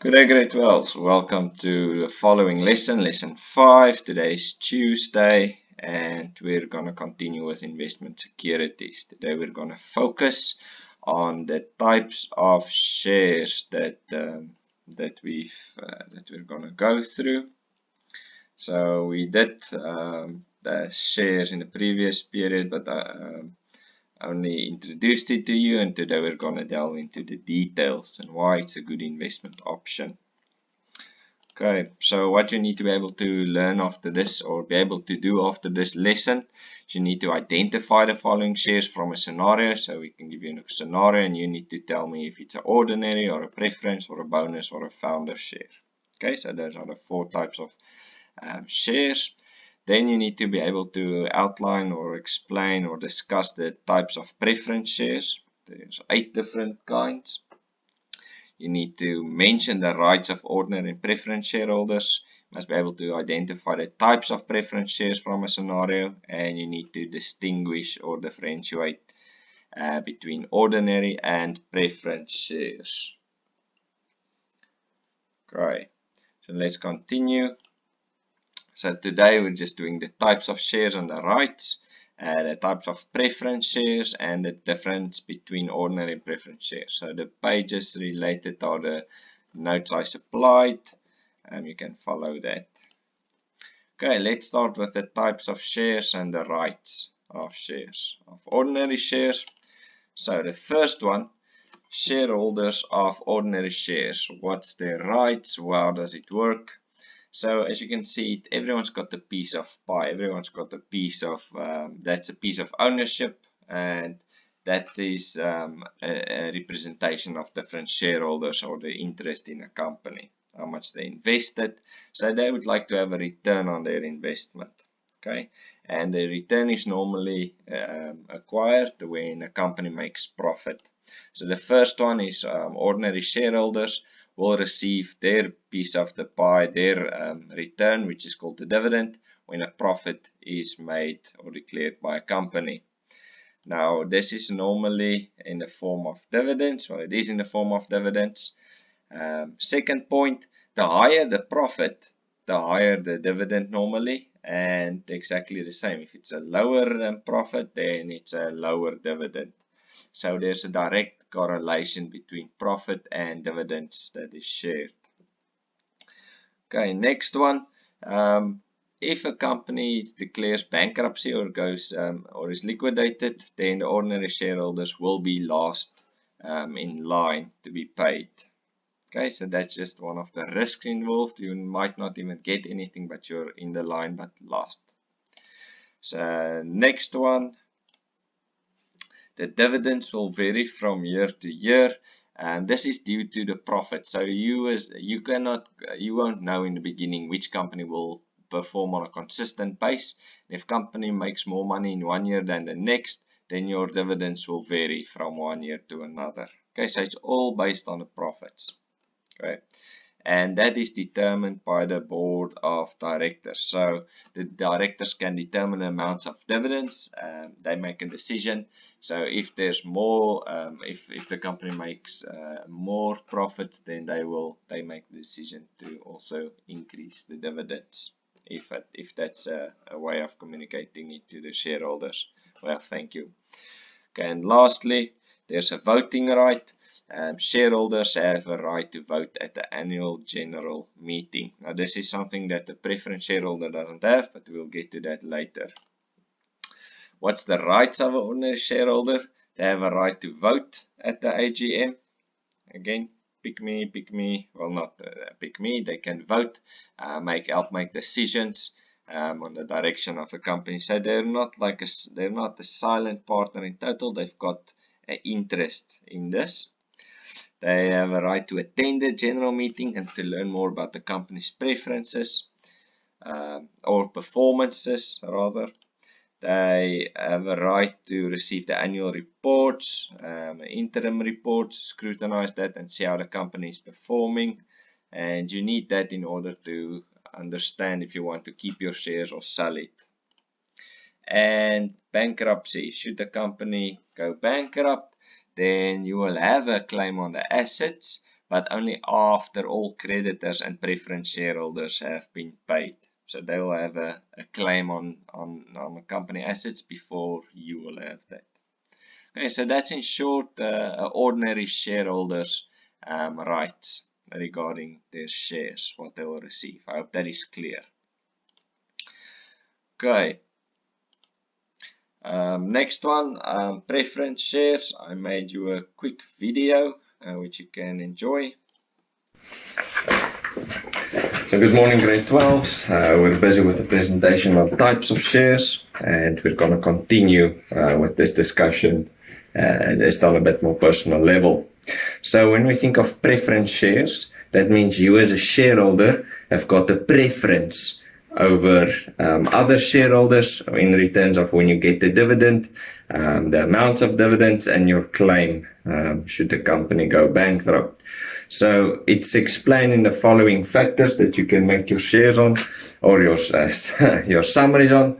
Good day, grade 12. Welcome to the following lesson, lesson 5. Today is Tuesday and we're going to continue with investment securities. Today we're going to focus on the types of shares that we're going to go through. So we did the shares in the previous period, but only introduced it to you, and today we're going to delve into the details and why it's a good investment option. Okay, so what you need to be able to learn after this, or be able to do after this lesson, is you need to identify the following shares from a scenario. So we can give you a scenario and you need to tell me if it's an ordinary or a preference or a bonus or a founder share. Okay, so those are the 4 types of shares. Then you need to be able to outline or explain or discuss the types of preference shares. There's 8 different kinds. You need to mention the rights of ordinary and preference shareholders. You must be able to identify the types of preference shares from a scenario, and you need to distinguish or differentiate between ordinary and preference shares. Okay, so let's continue. So today we're just doing the types of shares and the rights, the types of preference shares, and the difference between ordinary and preference shares. So the pages related are the notes I supplied, and you can follow that. Okay, let's start with the types of shares and the rights of shares. Of ordinary shares, so the first one, shareholders of ordinary shares. What's their rights? How does it work? So as you can see, everyone's got a piece of pie. Everyone's got a piece of, that's a piece of ownership, and that is a representation of different shareholders or the interest in a company, how much they invested. So they would like to have a return on their investment. Okay, and the return is normally acquired when a company makes profit. So the first one is ordinary shareholders will receive their piece of the pie, their return, which is called the dividend, when a profit is made or declared by a company. Now, this is normally in the form of dividends, or it is in the form of dividends. Second point, the higher the profit, the higher the dividend normally, and exactly the same. If it's a lower profit, then it's a lower dividend. So there's a direct correlation between profit and dividends that is shared. Okay, next one. If a company declares bankruptcy or goes or is liquidated, then the ordinary shareholders will be last in line to be paid. Okay, so that's just one of the risks involved. You might not even get anything, but you're in the line but last. So next one. The dividends will vary from year to year, and this is due to the profit. So you won't know in the beginning which company will perform on a consistent base. If company makes more money in one year than the next, then your dividends will vary from one year to another. Okay, so it's all based on the profits. Okay, and that is determined by the board of directors. So the directors can determine the amounts of dividends. They make a decision. So if there's more, if the company makes more profits, then they make the decision to also increase the dividends. If that's a way of communicating it to the shareholders. Well, thank you. Okay, and lastly, there's a voting right. Shareholders have a right to vote at the annual general meeting. Now, this is something that the preference shareholder doesn't have, but we'll get to that later. What's the rights of an ordinary shareholder? They have a right to vote at the AGM. Again, pick me. Well, not pick me. They can vote, help make decisions on the direction of the company. So they're not a silent partner in total. They've got an interest in this. They have a right to attend the general meeting and to learn more about the company's preferences or performances rather. They have a right to receive the annual reports, interim reports, scrutinize that and see how the company is performing. And you need that in order to understand if you want to keep your shares or sell it. And bankruptcy. Should the company go bankrupt, then you will have a claim on the assets, but only after all creditors and preference shareholders have been paid. So they will have a claim on the company assets before you will have that. Okay, so that's in short ordinary shareholders' rights regarding their shares, what they will receive. I hope that is clear. Okay. Next one, preference shares. I made you a quick video which you can enjoy. So good morning grade 12s. We're busy with the presentation of types of shares, and we're going to continue with this discussion just on a bit more personal level. So when we think of preference shares, that means you as a shareholder have got a preference over other shareholders in returns of when you get the dividend, the amounts of dividends, and your claim should the company go bankrupt. So it's explained in the following factors that you can make your shares on, or your summaries on.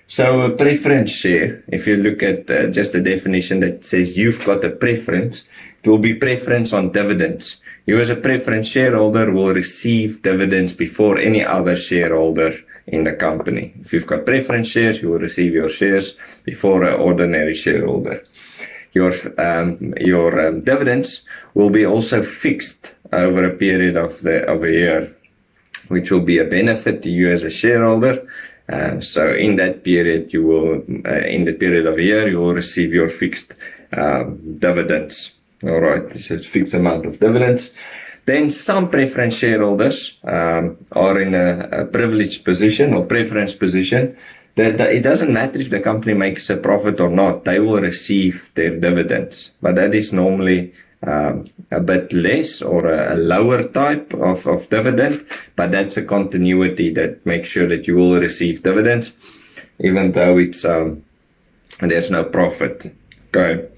So a preference share, if you look at just the definition that says you've got a preference, it will be preference on dividends. You as a preference shareholder will receive dividends before any other shareholder in the company. If you've got preference shares, you will receive your shares before an ordinary shareholder. Your dividends will be also fixed over a period of a year, which will be a benefit to you as a shareholder. So in that period, you will, in the period of a year, you will receive your fixed dividends. All right, so it's fixed amount of dividends. Then some preference shareholders are in a privileged position or preference position that it doesn't matter if the company makes a profit or not, they will receive their dividends. But that is normally a bit less or a lower type of dividend, but that's a continuity that makes sure that you will receive dividends, even though it's there's no profit. Okay.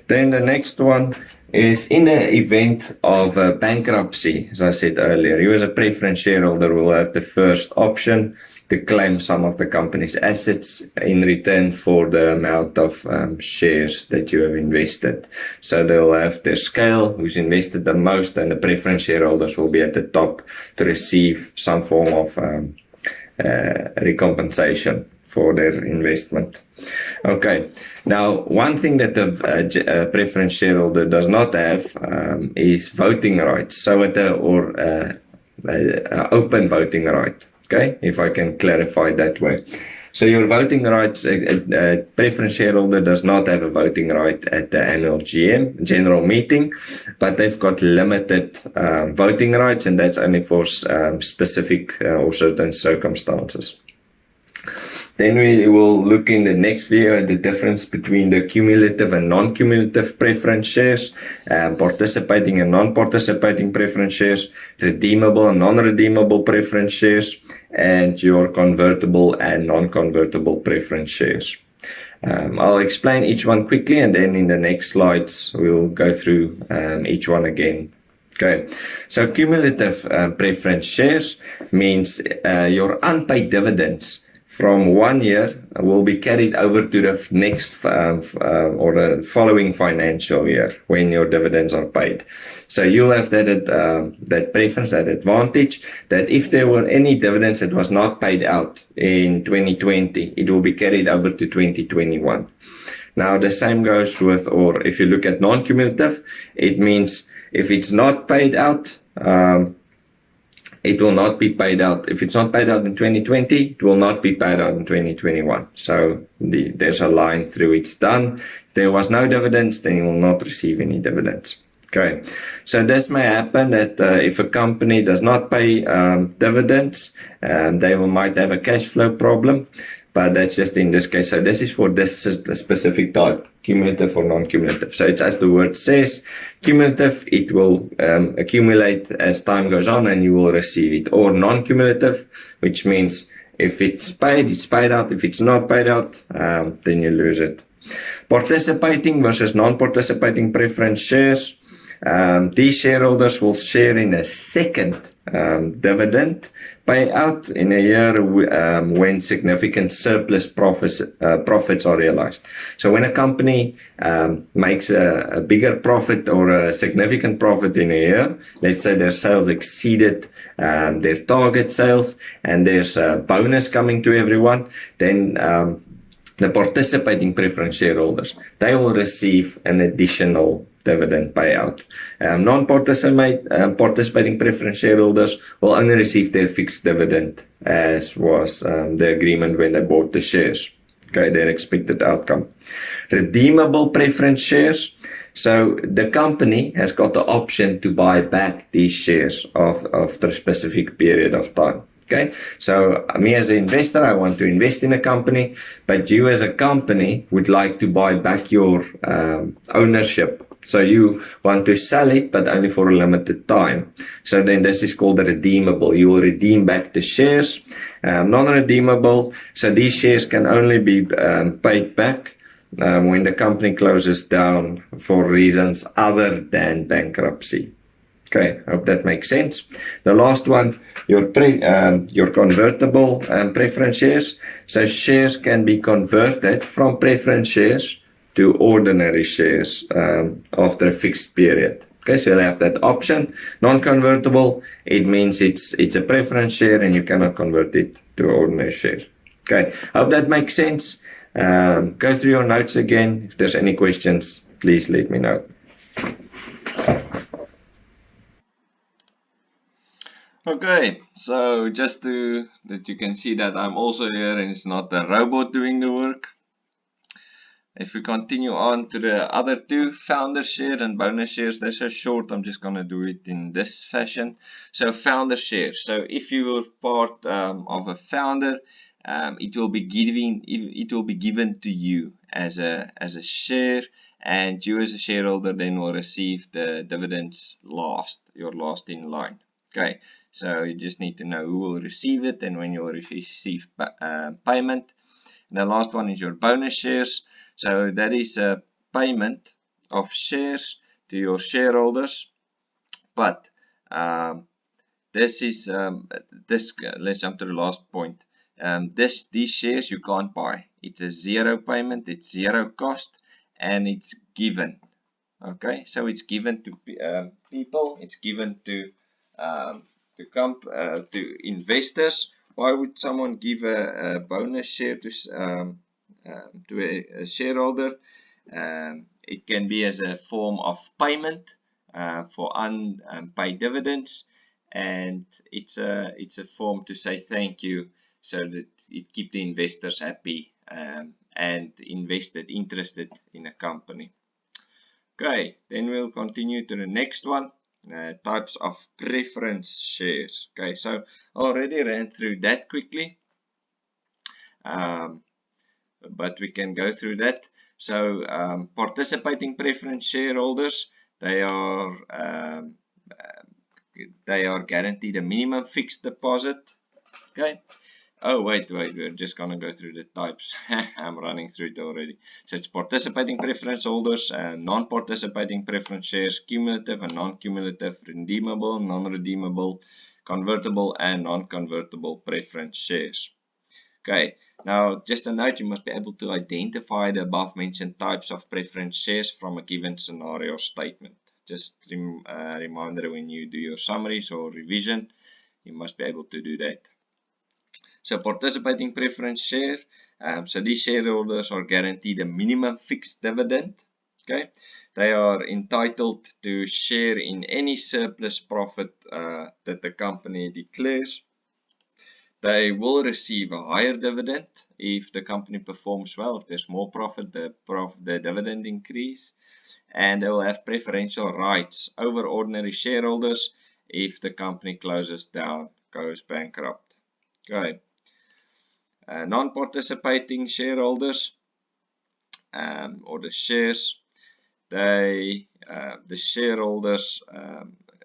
Then the next one is in the event of bankruptcy, as I said earlier, you as a preference shareholder will have the first option to claim some of the company's assets in return for the amount of shares that you have invested. So they'll have their scale, who's invested the most, and the preference shareholders will be at the top to receive some form of recompensation for their investment. Okay, now one thing that the preference shareholder does not have is voting rights, so open voting right. Okay, if I can clarify that way. So your voting rights, preference shareholder does not have a voting right at the annual GM, general meeting, but they've got limited voting rights, and that's only for specific or certain circumstances. Then we will look in the next video at the difference between the cumulative and non-cumulative preference shares, participating and non-participating preference shares, redeemable and non-redeemable preference shares, and your convertible and non-convertible preference shares. I'll explain each one quickly, and then in the next slides we'll go through each one again. Okay, so cumulative preference shares means your unpaid dividends from 1 year will be carried over to the next or the following financial year when your dividends are paid. So you'll have that preference, that advantage, that if there were any dividends that was not paid out in 2020, it will be carried over to 2021. Now the same goes with, or if you look at non-cumulative, it means if it's not paid out, it will not be paid out. If it's not paid out in 2020, it will not be paid out in 2021. So there's a line through it's done. If there was no dividends, then you will not receive any dividends. Okay, so this may happen that if a company does not pay dividends, they might have a cash flow problem, but that's just in this case. So this is for this specific type, cumulative or non-cumulative. So it's as the word says, cumulative, it will accumulate as time goes on and you will receive it. Or non-cumulative, which means if it's paid out. If it's not paid out, then you lose it. Participating versus non-participating preference shares. These shareholders will share in a second dividend payout in a year when significant surplus profits are realized. So when a company makes a bigger profit or a significant profit in a year, let's say their sales exceeded their target sales and there's a bonus coming to everyone, then the participating preference shareholders, they will receive an additional dividend payout. Non-participating preference shareholders will only receive their fixed dividend, as was the agreement when they bought the shares. Okay, their expected outcome. Redeemable preference shares. So the company has got the option to buy back these shares after a specific period of time. Okay, so me as an investor, I want to invest in a company, but you as a company would like to buy back your ownership. So you want to sell it, but only for a limited time. So then this is called a redeemable. You will redeem back the shares. Non-redeemable. So these shares can only be paid back when the company closes down for reasons other than bankruptcy. Okay, I hope that makes sense. The last one, your convertible preference shares. So shares can be converted from preference shares to ordinary shares after a fixed period. Okay, so you'll have that option. Non-convertible, it means it's a preference share and you cannot convert it to ordinary shares. Okay, I hope that makes sense. Go through your notes again. If there's any questions, please let me know. Okay, so just that you can see that I'm also here and it's not the robot doing the work. If we continue on to the other two, founder share and bonus shares, they're so short, I'm just going to do it in this fashion. So founder share. So if you were part of a founder, it will be given to you as a share, and you as a shareholder then will receive the dividends you're last in line. Okay, so you just need to know who will receive it and when you will receive payment. And the last one is your bonus shares. So that is a payment of shares to your shareholders. But let's jump to the last point. These shares you can't buy. It's a zero payment, it's zero cost, and it's given. Okay, so it's given to people, it's given to investors. Why would someone give a bonus share to a shareholder? It can be as a form of payment for unpaid dividends, and it's a form to say thank you, so that it keeps the investors happy and interested in a company. Okay, then we'll continue to the next one. Types of preference shares. Okay, so I already ran through that quickly, but we can go through that. So participating preference shareholders, they are guaranteed a minimum fixed deposit. Okay. Oh, wait, we're just going to go through the types. I'm running through it already. So it's participating preference holders, non-participating preference shares, cumulative and non-cumulative, redeemable, non-redeemable, convertible and non-convertible preference shares. Okay, now just a note, you must be able to identify the above mentioned types of preference shares from a given scenario statement. Just a reminder, when you do your summaries or revision, you must be able to do that. So participating preference share, so these shareholders are guaranteed a minimum fixed dividend. Okay, they are entitled to share in any surplus profit that the company declares. They will receive a higher dividend if the company performs well. If there's more profit, the dividend increase. And they will have preferential rights over ordinary shareholders if the company closes down, goes bankrupt. Okay. Non-participating shareholders, or the shares, the shareholders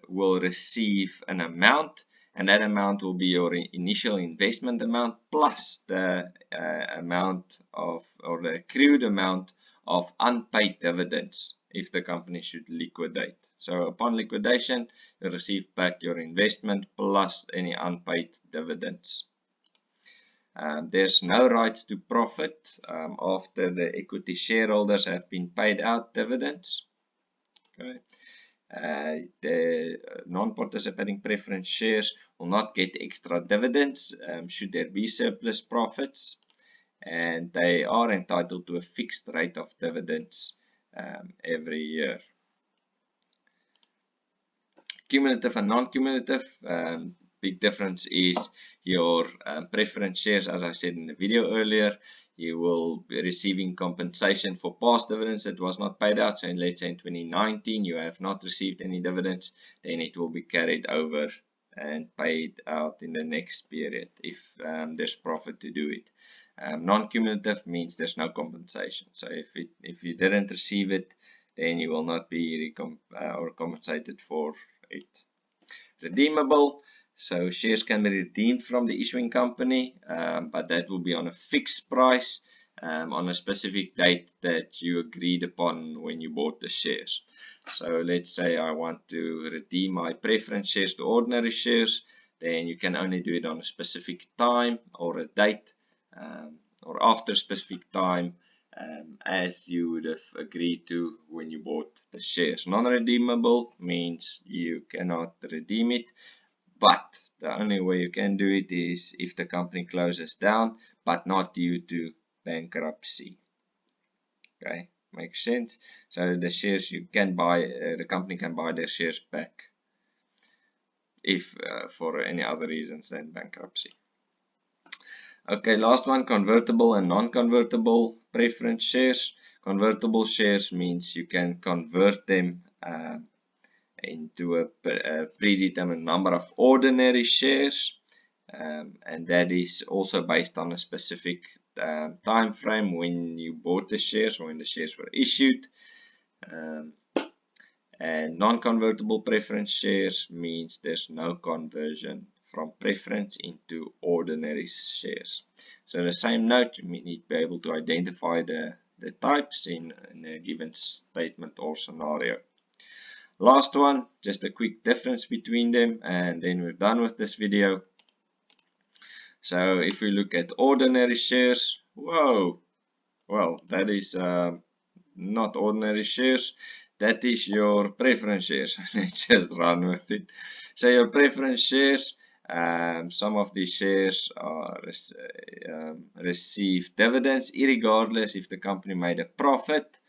will receive an amount, and that amount will be your initial investment amount plus the amount of, or the accrued amount of unpaid dividends if the company should liquidate. So upon liquidation, you receive back your investment plus any unpaid dividends. There's no rights to profit after the equity shareholders have been paid out dividends. Okay. The non-participating preference shares will not get extra dividends should there be surplus profits, and they are entitled to a fixed rate of dividends every year. Cumulative and non-cumulative, big difference is your preference shares. As I said in the video earlier, you will be receiving compensation for past dividends that was not paid out. So let's say in 2019 you have not received any dividends, then it will be carried over and paid out in the next period if there's profit to do it. Non-cumulative means there's no compensation. So if you didn't receive it, then you will not be compensated for it. Redeemable. So shares can be redeemed from the issuing company, but that will be on a fixed price on a specific date that you agreed upon when you bought the shares. So let's say I want to redeem my preference shares to ordinary shares, then you can only do it on a specific time or a date or after a specific time as you would have agreed to when you bought the shares. Non-redeemable means you cannot redeem it, but the only way you can do it is if the company closes down, but not due to bankruptcy. Okay, makes sense. So the shares you can buy, the company can buy their shares back if for any other reasons than bankruptcy. Okay, last one, convertible and non-convertible preference shares. Convertible shares means you can convert them into a predetermined number of ordinary shares, and that is also based on a specific time frame when you bought the shares or when the shares were issued. And non-convertible preference shares means there's no conversion from preference into ordinary shares. So in the same note, you need to be able to identify the types in a given statement or scenario. Last one, just a quick difference between them, and then we're done with this video. So if we look at ordinary shares, whoa, well, that is not ordinary shares. That is your preference shares. Let's just run with it. So your preference shares, some of these shares are receive dividends irregardless if the company made a profit.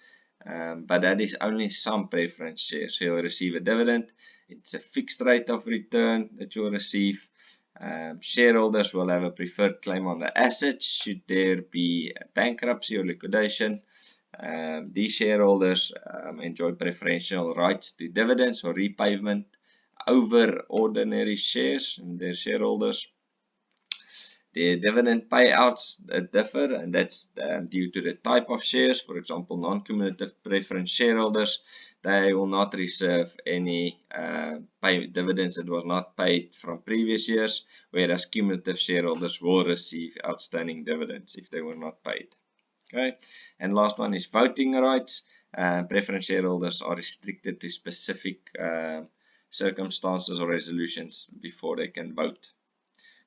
But that is only some preference shares. So you'll receive a dividend. It's a fixed rate of return that you'll receive. Shareholders will have a preferred claim on the assets should there be a bankruptcy or liquidation. These shareholders enjoy preferential rights to dividends or repayment over ordinary shares and their shareholders. The dividend payouts differ, and that's due to the type of shares. For example, non-cumulative preference shareholders, they will not receive any dividends that was not paid from previous years, whereas cumulative shareholders will receive outstanding dividends if they were not paid. Okay, and last one is voting rights. Preference shareholders are restricted to specific circumstances or resolutions before they can vote.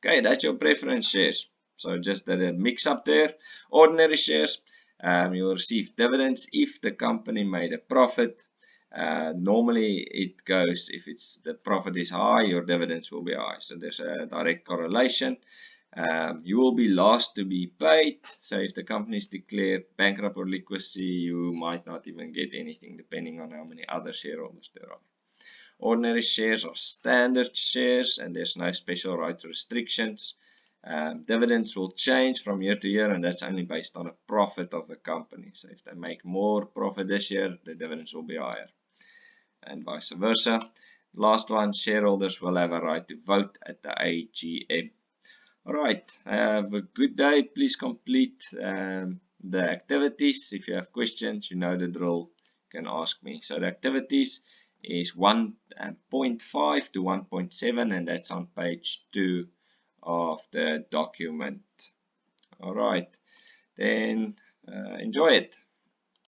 Okay, that's your preference shares. So just a mix up there. Ordinary shares, you'll receive dividends if the company made a profit. Normally it goes, if the profit is high, your dividends will be high. So there's a direct correlation. You will be last to be paid. So if the company is declared bankrupt or liquidity, you might not even get anything depending on how many other shareholders there are. Ordinary shares are standard shares and there's no special rights or restrictions. Dividends will change from year to year, and that's only based on a profit of the company. So if they make more profit this year, the dividends will be higher, and vice versa. Last one, shareholders will have a right to vote at the AGM. Alright, have a good day. Please complete the activities. If you have questions, you know the drill, you can ask me. So the activities is 1.5 to 1.7, and that's on page 2 of the document. Alright, then enjoy it.